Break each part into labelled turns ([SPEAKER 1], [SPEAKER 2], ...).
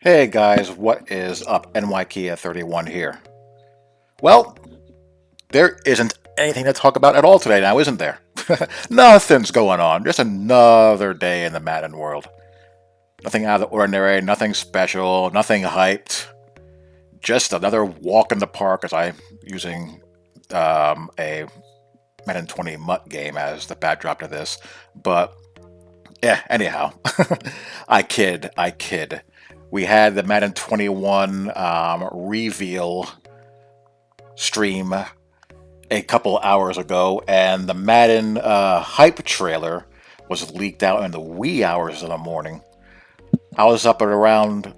[SPEAKER 1] Hey guys, what is up? NYKia31 here. Well, there isn't anything to talk about at all today now, isn't there? Nothing's going on. Just another day in the Madden world. Nothing out of the ordinary, nothing special, nothing hyped. Just another walk in the park as I'm using a Madden 20 MUT game as the backdrop to this. But yeah, anyhow, I kid. We had the Madden 21 reveal stream a couple hours ago, and the Madden hype trailer was leaked out in the wee hours of the morning. I was up at around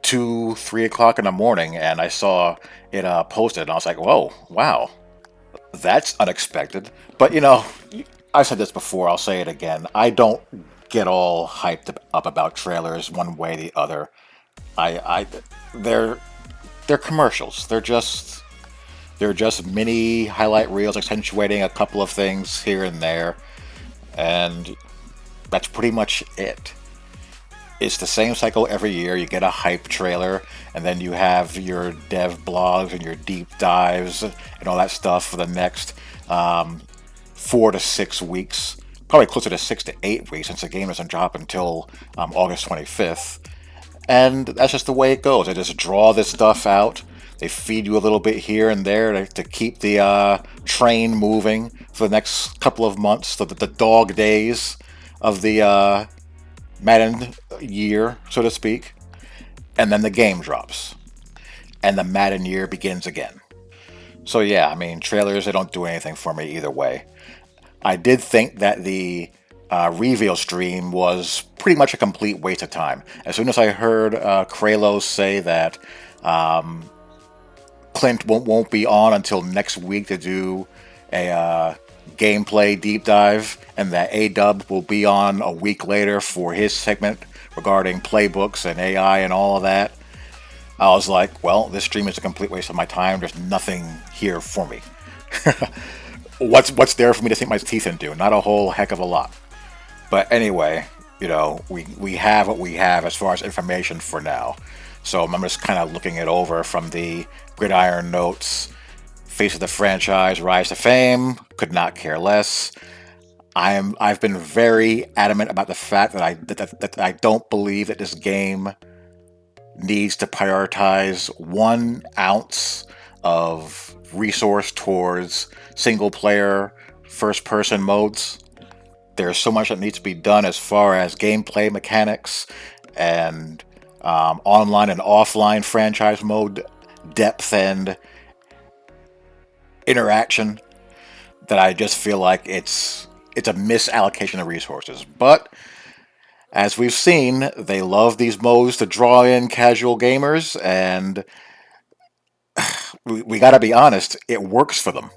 [SPEAKER 1] 2, 3 o'clock in the morning, and I saw it posted, and I was like, whoa, wow, that's unexpected. But I said this before, I'll say it again. I don't get all hyped up about trailers one way or the other. I they're commercials. They're just mini highlight reels accentuating a couple of things here and there, and that's pretty much it. It's the same cycle every year. You get a hype trailer, and then you have your dev blogs and your deep dives and all that stuff for the next 4 to 6 weeks. Probably closer to 6 to 8 weeks since the game doesn't drop until August 25th. And that's just the way it goes. They just draw this stuff out. They feed you a little bit here and there to keep the train moving for the next couple of months, so that the dog days of the Madden year, so to speak. And then the game drops. And the Madden year begins again. So yeah, I mean, trailers, they don't do anything for me either way. I did think that the reveal stream was pretty much a complete waste of time. As soon as I heard Kralos say that Clint won't be on until next week to do a gameplay deep dive, and that A-Dub will be on a week later for his segment regarding playbooks and AI and all of that, I was like, well, this stream is a complete waste of my time. There's nothing here for me. What's there for me to sink my teeth into? Not a whole heck of a lot. But anyway, we have what we have as far as information for now. So I'm just kind of looking it over from the Gridiron notes. Face of the franchise, rise to fame, could not care less. I've been very adamant about the fact that I don't believe that this game needs to prioritize 1 ounce of resource towards single player first person modes. There's so much that needs to be done as far as gameplay mechanics and online and offline franchise mode depth and interaction, that I just feel like it's a misallocation of resources. But as we've seen, they love these modes to draw in casual gamers, and we got to be honest, it works for them.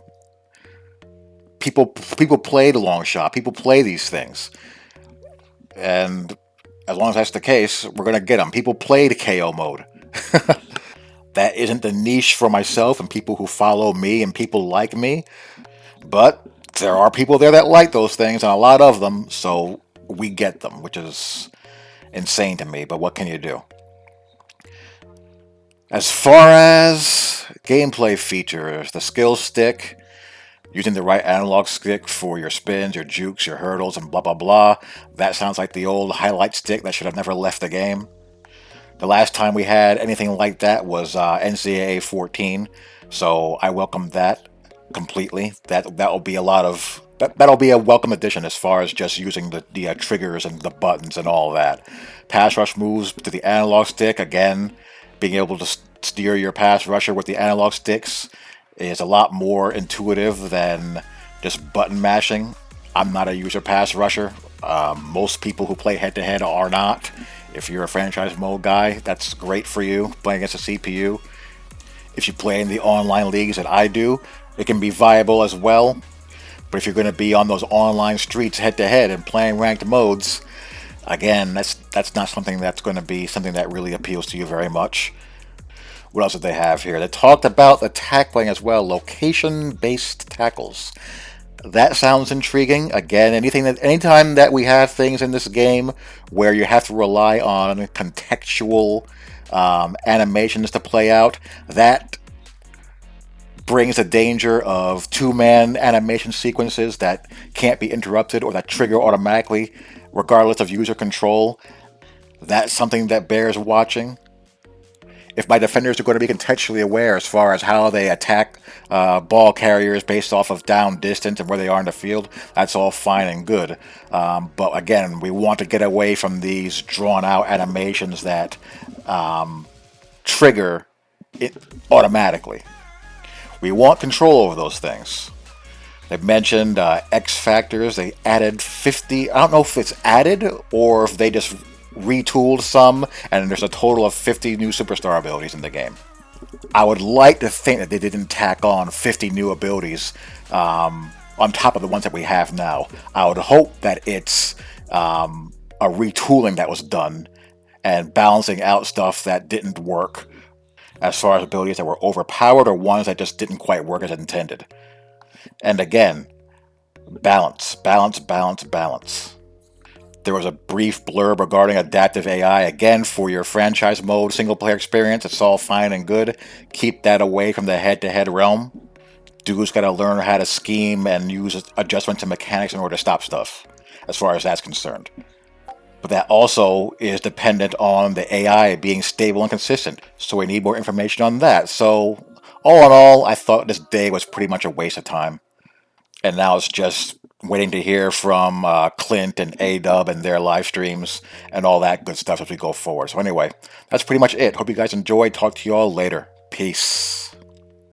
[SPEAKER 1] People play the long shot. People play these things, and as long as that's the case, we're gonna get them. People play the KO mode. That isn't the niche for myself and people who follow me and people like me, but there are people there that like those things, and a lot of them. So we get them, which is insane to me. But what can you do? As far as gameplay features, the skill stick, using the right analog stick for your spins, your jukes, your hurdles, and blah blah blah. That sounds like the old highlight stick that should have never left the game. The last time we had anything like that was NCAA 14, so I welcome that completely. That'll be that'll be a welcome addition as far as just using the triggers and the buttons and all that. Pass rush moves to the analog stick, again, being able to steer your pass rusher with the analog sticks is a lot more intuitive than just button mashing. I'm not a user pass rusher. Most people who play head to head are not. If you're a franchise mode guy, that's great for you, playing against a CPU. If you play in the online leagues that I do, it can be viable as well. But if you're going to be on those online streets head to head and playing ranked modes, again, that's not something that's going to be something that really appeals to you very much. What else did they have here? They talked about the tackling as well, location-based tackles. That sounds intriguing. Again, anytime that we have things in this game where you have to rely on contextual animations to play out, that brings the danger of two-man animation sequences that can't be interrupted or that trigger automatically, regardless of user control. That's something that bears watching. If my defenders are going to be contextually aware as far as how they attack ball carriers based off of down distance and where they are in the field, that's all fine and good. But again, we want to get away from these drawn out animations that trigger it automatically. We want control over those things. They mentioned X factors. They added 50. I don't know if it's added or if they just retooled some, and there's a total of 50 new superstar abilities in the game. I would like to think that they didn't tack on 50 new abilities on top of the ones that we have now. I would hope that it's a retooling that was done and balancing out stuff that didn't work as far as abilities that were overpowered or ones that just didn't quite work as intended. And again, balance, balance, balance, balance. There was a brief blurb regarding adaptive AI. Again, for your franchise mode single player experience, it's all fine and good. Keep that away from the head to head realm. Dude's got to learn how to scheme and use adjustments and mechanics in order to stop stuff, as far as that's concerned. But that also is dependent on the AI being stable and consistent, so we need more information on that. So, all in all, I thought this day was pretty much a waste of time. And now it's just waiting to hear from Clint and A-Dub and their live streams and all that good stuff as we go forward. So anyway, that's pretty much it. Hope you guys enjoyed. Talk to you all later. Peace.